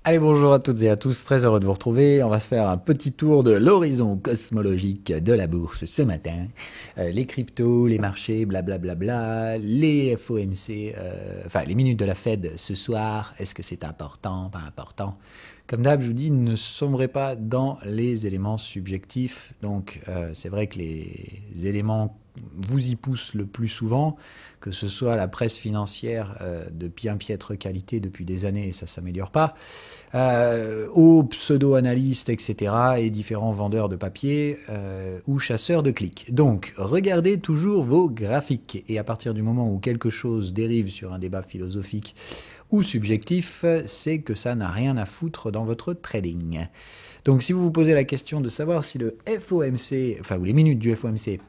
Allez, bonjour à toutes et à tous, très heureux de vous retrouver. On va se faire un petit tour de l'horizon cosmologique de la bourse ce matin. Les cryptos, les marchés, blablabla, les FOMC, enfin les minutes de la Fed ce soir. Est-ce que c'est important, pas important? Comme d'hab, je vous dis, ne sombrez pas dans les éléments subjectifs. Donc, c'est vrai que les éléments vous y poussent le plus souvent, que ce soit la presse financière de bien piètre qualité depuis des années, et ça ne s'améliore pas, aux pseudo-analystes, etc., et différents vendeurs de papier ou chasseurs de clics. Donc, regardez toujours vos graphiques, et à partir du moment où quelque chose dérive sur un débat philosophique ou subjectif, c'est que ça n'a rien à foutre dans votre trading. Donc si vous vous posez la question de savoir si le FOMC, enfin ou les minutes du FOMC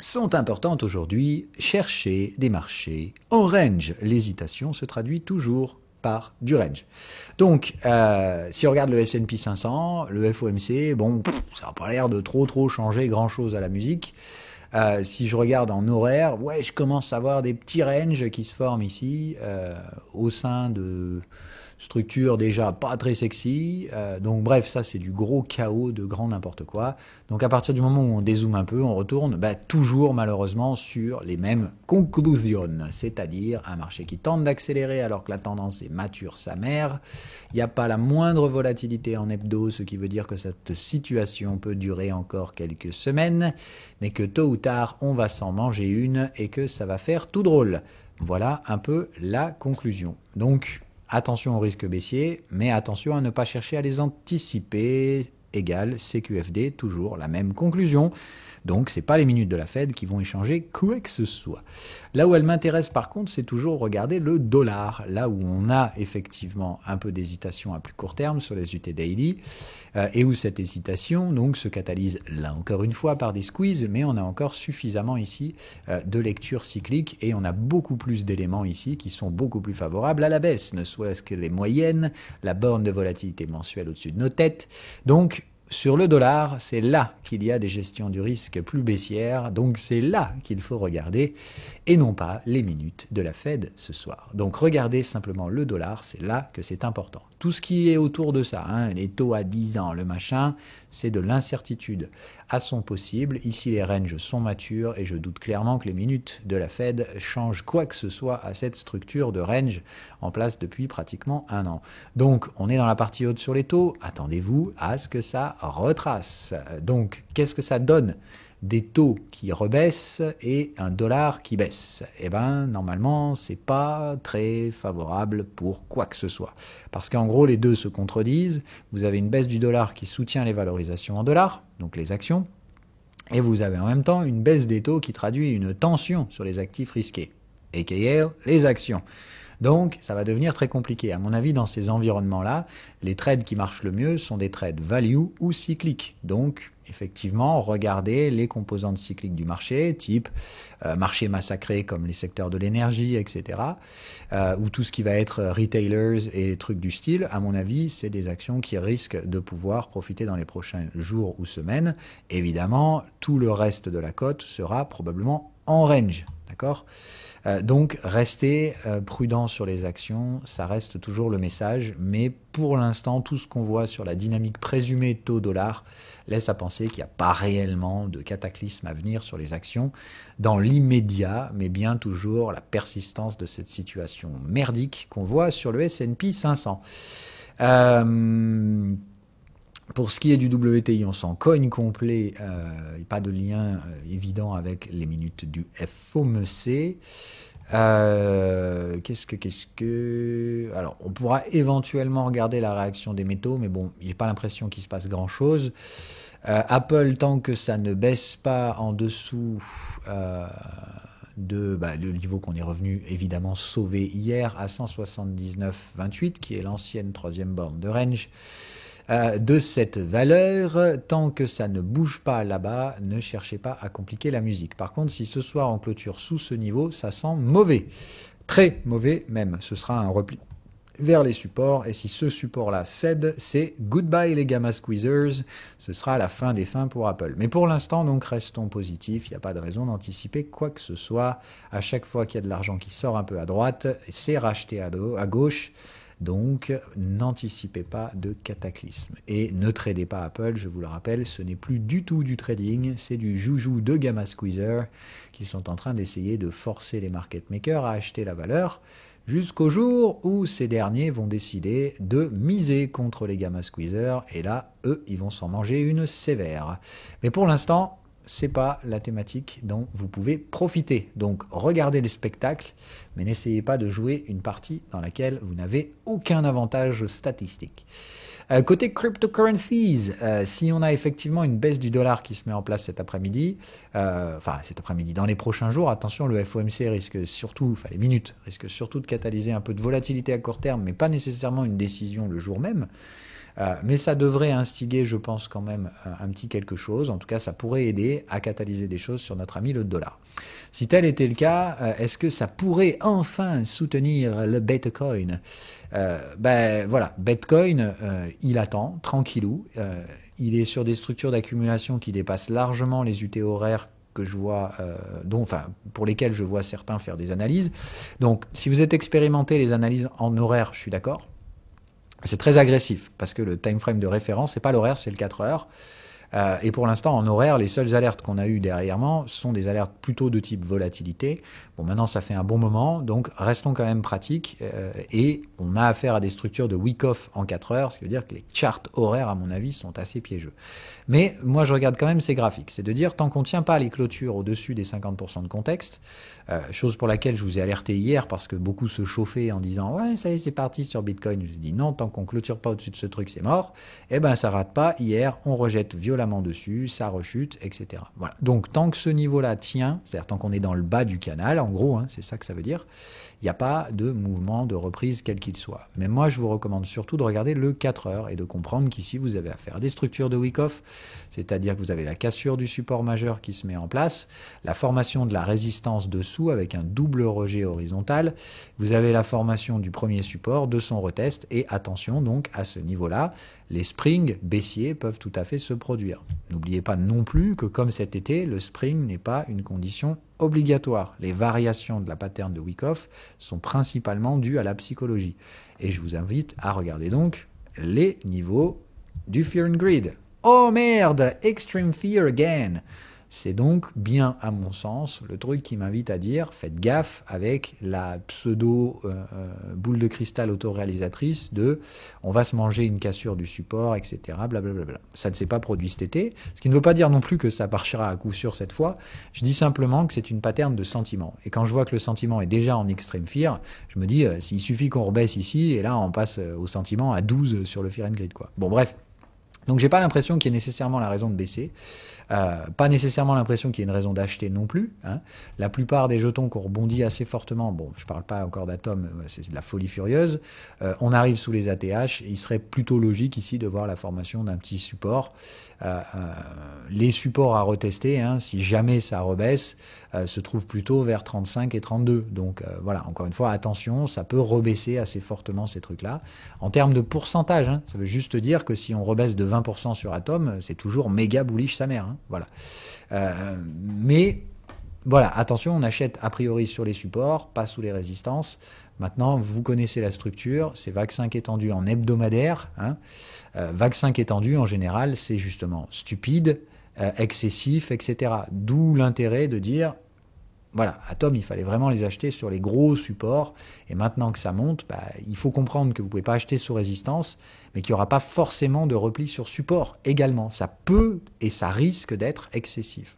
sont importantes aujourd'hui, cherchez des marchés en range. L'hésitation se traduit toujours par du range. Donc, si on regarde le S&P 500, le FOMC, bon, ça n'a pas l'air de trop changer grand-chose à la musique. Si je regarde en horaire, ouais, je commence à voir des petits ranges qui se forment ici au sein de structures déjà pas très sexy. Donc bref, ça c'est du gros chaos, de grand n'importe quoi. Donc à partir du moment où on dézoome un peu, on retourne toujours malheureusement sur les mêmes conclusions, c'est-à-dire un marché qui tente d'accélérer alors que la tendance est mature sa mère. Il n'y a pas la moindre volatilité en hebdo, ce qui veut dire que cette situation peut durer encore quelques semaines, mais que tôt ou tard on va s'en manger une et que ça va faire tout drôle. Voilà un peu la conclusion. Donc attention aux risques baissiers, mais attention à ne pas chercher à les anticiper. Égal CQFD, toujours la même conclusion. Donc, ce n'est pas les minutes de la Fed qui vont échanger quoi que ce soit. Là où elle m'intéresse par contre, c'est toujours regarder le dollar. Là où on a effectivement un peu d'hésitation à plus court terme sur les UT Daily, et où cette hésitation donc se catalyse là encore une fois par des squeezes, mais on a encore suffisamment ici de lecture cyclique et on a beaucoup plus d'éléments ici qui sont beaucoup plus favorables à la baisse, ne serait-ce que les moyennes, la borne de volatilité mensuelle au-dessus de nos têtes. Donc, sur le dollar, c'est là qu'il y a des gestions du risque plus baissières, donc c'est là qu'il faut regarder, et non pas les minutes de la Fed ce soir. Donc regardez simplement le dollar, c'est là que c'est important. Tout ce qui est autour de ça, les taux à 10 ans, le machin, c'est de l'incertitude à son possible. Ici, les ranges sont matures et je doute clairement que les minutes de la Fed changent quoi que ce soit à cette structure de range en place depuis pratiquement un an. Donc, on est dans la partie haute sur les taux. Attendez-vous à ce que ça retrace. Donc, qu'est-ce que ça donne ? Des taux qui rebaissent et un dollar qui baisse. Eh bien, normalement, c'est pas très favorable pour quoi que ce soit. Parce qu'en gros, les deux se contredisent. Vous avez une baisse du dollar qui soutient les valorisations en dollars, donc les actions, et vous avez en même temps une baisse des taux qui traduit une tension sur les actifs risqués, a.k.a. les actions. Donc, ça va devenir très compliqué. À mon avis, dans ces environnements-là, les trades qui marchent le mieux sont des trades value ou cycliques. Donc, effectivement, regardez les composantes cycliques du marché, type marché massacré comme les secteurs de l'énergie, etc. Ou tout ce qui va être retailers et trucs du style. À mon avis, c'est des actions qui risquent de pouvoir profiter dans les prochains jours ou semaines. Évidemment, tout le reste de la cote sera probablement en range. D'accord ? Donc, restez prudent sur les actions, ça reste toujours le message, mais pour l'instant, tout ce qu'on voit sur la dynamique présumée taux-dollar laisse à penser qu'il n'y a pas réellement de cataclysme à venir sur les actions dans l'immédiat, mais bien toujours la persistance de cette situation merdique qu'on voit sur le S&P 500. Pour ce qui est du WTI, on s'en cogne complet, pas de lien évident avec les minutes du FOMC. Alors, on pourra éventuellement regarder la réaction des métaux, mais bon, j'ai pas l'impression qu'il se passe grand-chose. Apple, tant que ça ne baisse pas en dessous le niveau qu'on est revenu évidemment sauvé hier à 179,28, qui est l'ancienne troisième borne de range, de cette valeur, tant que ça ne bouge pas là-bas, ne cherchez pas à compliquer la musique. Par contre, si ce soir on clôture sous ce niveau, ça sent mauvais. Très mauvais même. Ce sera un repli vers les supports, et si ce support-là cède, c'est goodbye les gamma squeezers, ce sera la fin des fins pour Apple. Mais pour l'instant, donc, restons positifs, il n'y a pas de raison d'anticiper quoi que ce soit. À chaque fois qu'il y a de l'argent qui sort un peu à droite, c'est racheté à gauche. Donc, n'anticipez pas de cataclysme. Et ne tradez pas Apple, je vous le rappelle, ce n'est plus du tout du trading, c'est du joujou de gamma squeezer qui sont en train d'essayer de forcer les market makers à acheter la valeur jusqu'au jour où ces derniers vont décider de miser contre les gamma squeezers. Et là, eux, ils vont s'en manger une sévère. Mais pour l'instant, c'est pas la thématique dont vous pouvez profiter. Donc regardez les spectacles, mais n'essayez pas de jouer une partie dans laquelle vous n'avez aucun avantage statistique. Côté cryptocurrencies, si on a effectivement une baisse du dollar qui se met en place cet après-midi, dans les prochains jours, attention, le FOMC risque surtout, les minutes, risque surtout de catalyser un peu de volatilité à court terme, mais pas nécessairement une décision le jour même. Mais ça devrait instiguer, je pense, quand même un petit quelque chose. En tout cas, ça pourrait aider à catalyser des choses sur notre ami le dollar. Si tel était le cas, est-ce que ça pourrait enfin soutenir le Bitcoin ? Bitcoin, il attend, tranquillou. Il est sur des structures d'accumulation qui dépassent largement les UT horaires que je vois, pour lesquels je vois certains faire des analyses. Donc, si vous êtes expérimenté les analyses en horaire, je suis d'accord. C'est très agressif parce que le time frame de référence, c'est pas l'horaire, c'est le 4 heures. Et pour l'instant, en horaire, les seules alertes qu'on a eues derrière sont des alertes plutôt de type volatilité. Bon, maintenant, ça fait un bon moment, donc restons quand même pratiques. Et on a affaire à des structures de week-off en 4 heures, ce qui veut dire que les charts horaires, à mon avis, sont assez piégeux. Mais moi, je regarde quand même ces graphiques. C'est de dire, tant qu'on ne tient pas les clôtures au-dessus des 50% de contexte, chose pour laquelle je vous ai alerté hier parce que beaucoup se chauffaient en disant « Ouais, ça y est, c'est parti sur Bitcoin ». Je vous ai dit « Non, tant qu'on ne clôture pas au-dessus de ce truc, c'est mort ». Eh ben, ça rate pas. Hier, on rejette violemment dessus, ça rechute, etc. Voilà. Donc, tant que ce niveau-là tient, c'est-à-dire tant qu'on est dans le bas du canal, en gros, hein, c'est ça que ça veut dire, il n'y a pas de mouvement de reprise quel qu'il soit. Mais moi, je vous recommande surtout de regarder le 4 heures et de comprendre qu'ici, vous avez affaire à des structures de week-off, c'est-à-dire que vous avez la cassure du support majeur qui se met en place, la formation de la résistance dessous avec un double rejet horizontal, vous avez la formation du premier support, de son retest, et attention donc à ce niveau-là, les springs baissiers peuvent tout à fait se produire. N'oubliez pas non plus que comme cet été, le spring n'est pas une condition obligatoire. Les variations de la pattern de Wyckoff sont principalement dues à la psychologie. Et je vous invite à regarder donc les niveaux du Fear and Greed. Oh merde, Extreme Fear again. C'est donc bien, à mon sens, le truc qui m'invite à dire, faites gaffe avec la pseudo boule de cristal autoréalisatrice de on va se manger une cassure du support, etc. Blablabla. Ça ne s'est pas produit cet été, ce qui ne veut pas dire non plus que ça marchera à coup sûr cette fois. Je dis simplement que c'est une pattern de sentiment. Et quand je vois que le sentiment est déjà en extreme fear, je me dis, s'il suffit qu'on rebaisse ici, et là on passe au sentiment à 12 sur le Fear and Greed, quoi. Bon, bref. Donc j'ai pas l'impression qu'il y ait nécessairement la raison de baisser, pas nécessairement l'impression qu'il y ait une raison d'acheter non plus. Hein. La plupart des jetons qui ont rebondi assez fortement, bon, je parle pas encore d'Atom, c'est de la folie furieuse, on arrive sous les ATH, il serait plutôt logique ici de voir la formation d'un petit support. Les supports à retester, hein, si jamais ça rebaisse, se trouvent plutôt vers 35 et 32. Donc voilà, encore une fois, attention, ça peut rebaisser assez fortement ces trucs-là. En termes de pourcentage, hein, ça veut juste dire que si on rebaisse de 20% sur Atom, c'est toujours méga bullish sa mère. Hein, voilà. Mais voilà, attention, on achète a priori sur les supports, pas sous les résistances. Maintenant, vous connaissez la structure, c'est VAG 5 étendu en hebdomadaire. Hein. VAG 5 étendu, en général, c'est justement stupide, excessif, etc. D'où l'intérêt de dire, voilà, Atom, il fallait vraiment les acheter sur les gros supports. Et maintenant que ça monte, il faut comprendre que vous ne pouvez pas acheter sous résistance, mais qu'il n'y aura pas forcément de repli sur support également. Ça peut et ça risque d'être excessif.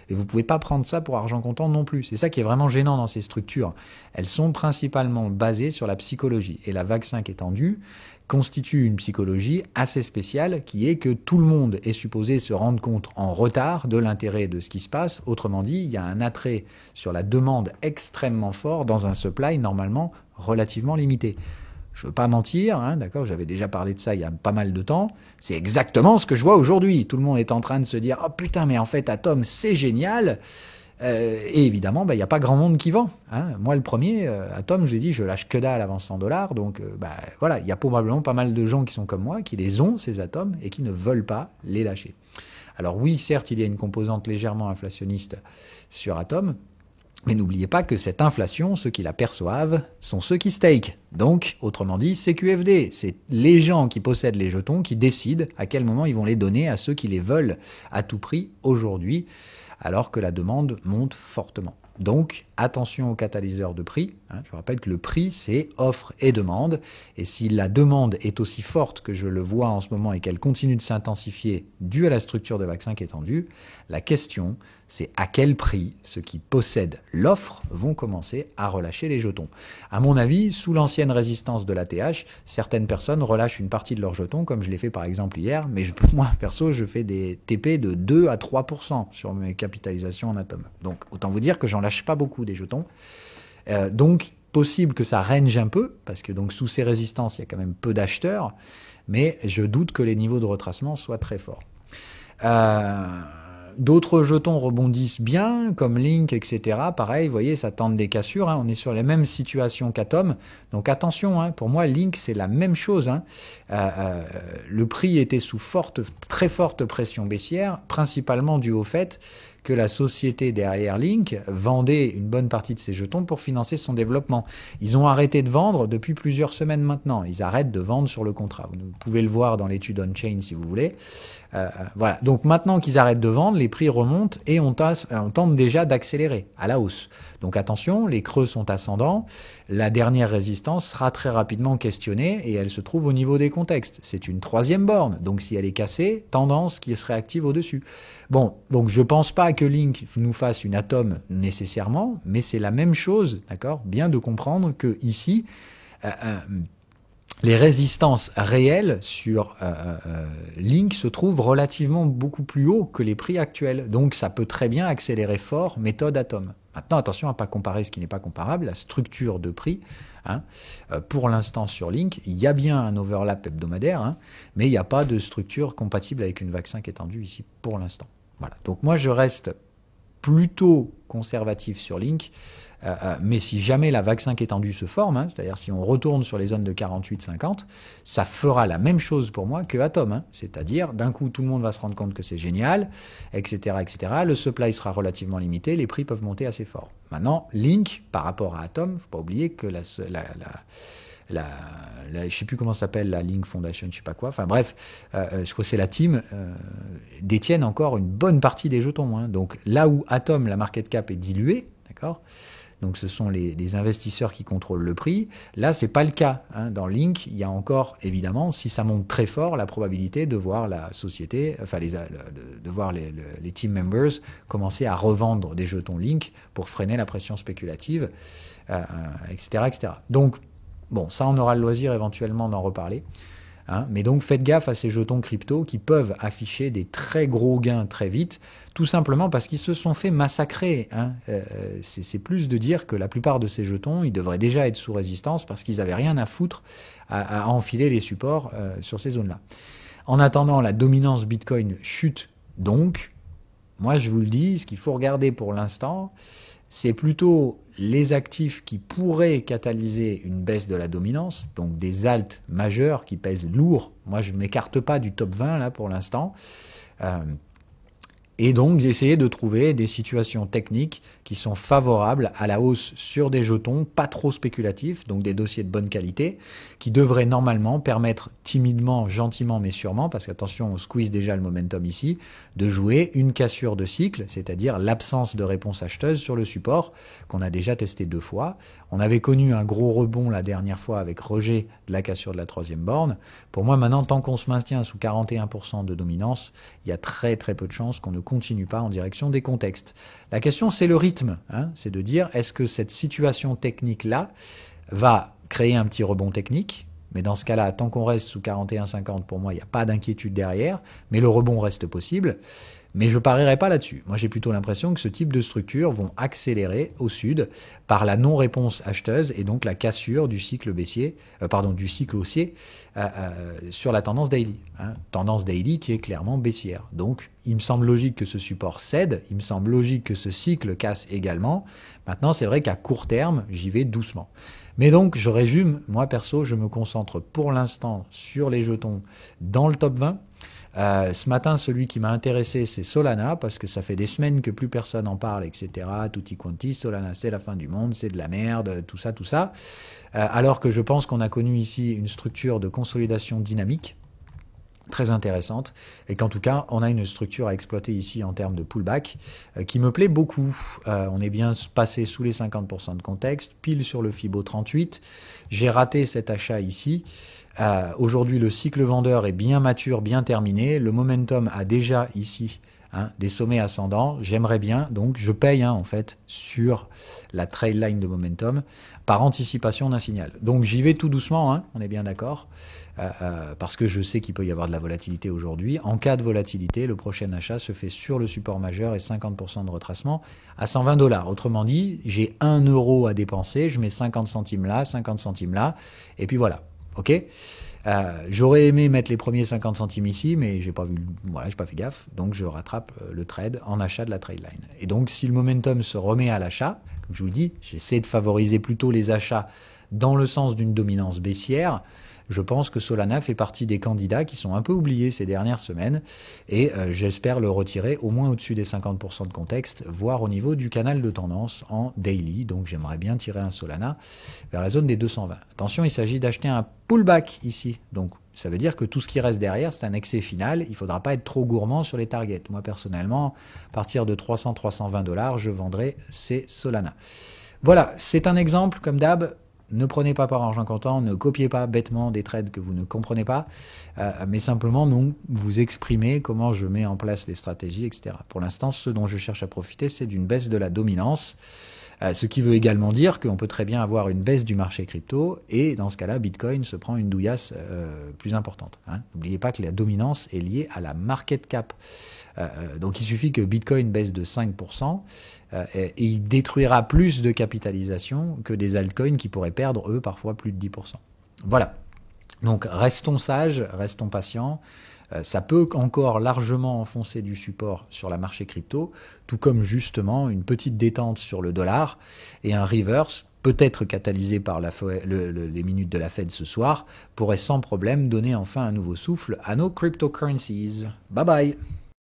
Et vous ne pouvez pas prendre ça pour argent comptant non plus. C'est ça qui est vraiment gênant dans ces structures. Elles sont principalement basées sur la psychologie. Et la VAG 5 étendue constitue une psychologie assez spéciale qui est que tout le monde est supposé se rendre compte en retard de l'intérêt de ce qui se passe. Autrement dit, il y a un attrait sur la demande extrêmement fort dans un supply normalement relativement limité. Je ne veux pas mentir, hein, d'accord, j'avais déjà parlé de ça il y a pas mal de temps, c'est exactement ce que je vois aujourd'hui. Tout le monde est en train de se dire « Oh putain, mais en fait, Atom, c'est génial !» Et évidemment, il n'y a pas grand monde qui vend. Hein. Moi, le premier, Atom, j'ai dit, je lâche que dalle avant 100 $. Donc, voilà, il y a probablement pas mal de gens qui sont comme moi, qui les ont, ces atomes, et qui ne veulent pas les lâcher. Alors oui, certes, il y a une composante légèrement inflationniste sur Atom, Mais n'oubliez pas que cette inflation, ceux qui la perçoivent sont ceux qui stake. Donc, autrement dit, c'est QFD. C'est les gens qui possèdent les jetons qui décident à quel moment ils vont les donner à ceux qui les veulent à tout prix aujourd'hui, alors que la demande monte fortement. Donc, attention aux catalyseurs de prix. Je rappelle que le prix, c'est offre et demande. Et si la demande est aussi forte que je le vois en ce moment et qu'elle continue de s'intensifier due à la structure de vaccin qui est tendue, la question, c'est à quel prix ceux qui possèdent l'offre vont commencer à relâcher les jetons. À mon avis, sous l'ancienne résistance de l'ATH, certaines personnes relâchent une partie de leurs jetons, comme je l'ai fait par exemple hier, mais moi, perso, je fais des TP de 2 à 3% sur mes capitalisations en atomes. Donc, autant vous dire que j'en lâche pas beaucoup des jetons. Donc, possible que ça range un peu, parce que donc sous ces résistances, il y a quand même peu d'acheteurs, mais je doute que les niveaux de retracement soient très forts. D'autres jetons rebondissent bien, comme Link, etc. Pareil, vous voyez, ça tente des cassures. On est sur les mêmes situations qu'Atom. Donc attention, pour moi, Link, c'est la même chose. Le prix était sous très forte pression baissière, principalement dû au fait que la société derrière Link vendait une bonne partie de ses jetons pour financer son développement. Ils ont arrêté de vendre depuis plusieurs semaines maintenant. Ils arrêtent de vendre sur le contrat. Vous pouvez le voir dans l'étude on-chain si vous voulez. Voilà. Donc maintenant qu'ils arrêtent de vendre, les prix remontent et on tente déjà d'accélérer à la hausse. Donc attention, les creux sont ascendants. La dernière résistance sera très rapidement questionnée et elle se trouve au niveau des contextes. C'est une troisième borne. Donc si elle est cassée, tendance qui se réactive au-dessus. Bon, donc je pense pas que Link nous fasse une Atom nécessairement, mais c'est la même chose, d'accord ? Bien de comprendre que ici, les résistances réelles sur Link se trouvent relativement beaucoup plus haut que les prix actuels. Donc ça peut très bien accélérer fort, méthode Atom. Maintenant, attention à ne pas comparer ce qui n'est pas comparable, la structure de prix. Pour l'instant sur Link, il y a bien un overlap hebdomadaire, mais il n'y a pas de structure compatible avec une vaccin qui est tendue ici pour l'instant. Voilà. Donc moi, je reste plutôt conservatif sur Link, mais si jamais la vaccin qui est tendue se forme, c'est-à-dire si on retourne sur les zones de 48-50, ça fera la même chose pour moi que Atom. C'est-à-dire, d'un coup, tout le monde va se rendre compte que c'est génial, etc., etc. Le supply sera relativement limité, les prix peuvent monter assez fort. Maintenant, Link, par rapport à Atom, il ne faut pas oublier que je ne sais plus comment ça s'appelle, la Link Foundation, je ne sais pas quoi, enfin bref, je crois que c'est la team, détiennent encore une bonne partie des jetons. Donc là où Atom, la market cap est diluée, d'accord ? Donc ce sont les investisseurs qui contrôlent le prix. Là, ce n'est pas le cas. Dans Link, il y a encore, évidemment, si ça monte très fort, la probabilité de voir la société, enfin de voir les team members commencer à revendre des jetons Link pour freiner la pression spéculative, etc., etc. Donc, bon, ça, on aura le loisir éventuellement d'en reparler. Mais donc, faites gaffe à ces jetons crypto qui peuvent afficher des très gros gains très vite, tout simplement parce qu'ils se sont fait massacrer. C'est plus de dire que la plupart de ces jetons, ils devraient déjà être sous résistance parce qu'ils n'avaient rien à foutre à enfiler les supports sur ces zones-là. En attendant, la dominance Bitcoin chute donc. Moi, je vous le dis, ce qu'il faut regarder pour l'instant, c'est plutôt les actifs qui pourraient catalyser une baisse de la dominance, donc des alts majeurs qui pèsent lourd. Moi, je ne m'écarte pas du top 20 là pour l'instant. Et donc, essayer de trouver des situations techniques qui sont favorables à la hausse sur des jetons pas trop spéculatifs, donc des dossiers de bonne qualité, qui devraient normalement permettre timidement, gentiment, mais sûrement, parce qu'attention, on squeeze déjà le momentum ici, de jouer une cassure de cycle, c'est-à-dire l'absence de réponse acheteuse sur le support, qu'on a déjà testé 2 fois. On avait connu un gros rebond la dernière fois avec rejet de la cassure de la 3e borne. Pour moi, maintenant, tant qu'on se maintient sous 41% de dominance, il y a très très peu de chances qu'on ne continue pas en direction des contextes. La question, c'est le rythme. C'est de dire, est-ce que cette situation technique-là va créer un petit rebond technique ? Mais dans ce cas-là, tant qu'on reste sous 41,50, pour moi, il n'y a pas d'inquiétude derrière, mais le rebond reste possible. Mais je ne parierai pas là-dessus. Moi, j'ai plutôt l'impression que ce type de structures vont accélérer au sud par la non-réponse acheteuse et donc la cassure du cycle baissier, du cycle haussier sur la tendance daily. Tendance daily qui est clairement baissière. Donc, il me semble logique que ce support cède, il me semble logique que ce cycle casse également. Maintenant, c'est vrai qu'à court terme, j'y vais doucement. Mais donc, je résume, moi perso, je me concentre pour l'instant sur les jetons dans le top 20. Ce matin, celui qui m'a intéressé, c'est Solana, parce que ça fait des semaines que plus personne en parle, etc. Tutti quanti, Solana, c'est la fin du monde, c'est de la merde, tout ça, tout ça. Alors que je pense qu'on a connu ici une structure de consolidation dynamique, très intéressante, et qu'en tout cas, on a une structure à exploiter ici en termes de pullback qui me plaît beaucoup. On est bien passé sous les 50% de contexte, pile sur le Fibo 38. J'ai raté cet achat ici. Aujourd'hui, le cycle vendeur est bien mature, bien terminé. Le momentum a déjà ici des sommets ascendants. J'aimerais bien, donc je paye en fait sur la trail line de momentum par anticipation d'un signal. Donc j'y vais tout doucement, on est bien d'accord. Parce que je sais qu'il peut y avoir de la volatilité aujourd'hui. En cas de volatilité, le prochain achat se fait sur le support majeur et 50% de retracement à 120 $. Autrement dit, j'ai 1 euro à dépenser, je mets 50 centimes là, 50 centimes là, et puis voilà. Ok. J'aurais aimé mettre les premiers 50 centimes ici, mais j'ai pas fait gaffe, donc je rattrape le trade en achat de la trade line. Et donc, si le momentum se remet à l'achat, comme je vous le dis, j'essaie de favoriser plutôt les achats dans le sens d'une dominance baissière. Je pense que Solana fait partie des candidats qui sont un peu oubliés ces dernières semaines et j'espère le retirer au moins au-dessus des 50% de contexte, voire au niveau du canal de tendance en daily. Donc j'aimerais bien tirer un Solana vers la zone des 220. Attention, il s'agit d'acheter un pullback ici. Donc ça veut dire que tout ce qui reste derrière, c'est un excès final. Il ne faudra pas être trop gourmand sur les targets. Moi personnellement, à partir de 300-320 $, je vendrai ces Solana. Voilà, c'est un exemple comme d'hab. Ne prenez pas par argent comptant, ne copiez pas bêtement des trades que vous ne comprenez pas, mais simplement non, vous exprimez comment je mets en place les stratégies, etc. Pour l'instant, ce dont je cherche à profiter, c'est d'une baisse de la dominance, ce qui veut également dire qu'on peut très bien avoir une baisse du marché crypto, et dans ce cas-là, Bitcoin se prend une douillasse plus importante. N'oubliez pas que la dominance est liée à la market cap. Donc il suffit que Bitcoin baisse de 5%, et il détruira plus de capitalisation que des altcoins qui pourraient perdre, eux, parfois plus de 10%. Voilà. Donc restons sages, restons patients. Ça peut encore largement enfoncer du support sur la marché crypto, tout comme justement une petite détente sur le dollar et un reverse, peut-être catalysé par les minutes de la Fed ce soir, pourrait sans problème donner enfin un nouveau souffle à nos cryptocurrencies. Bye bye!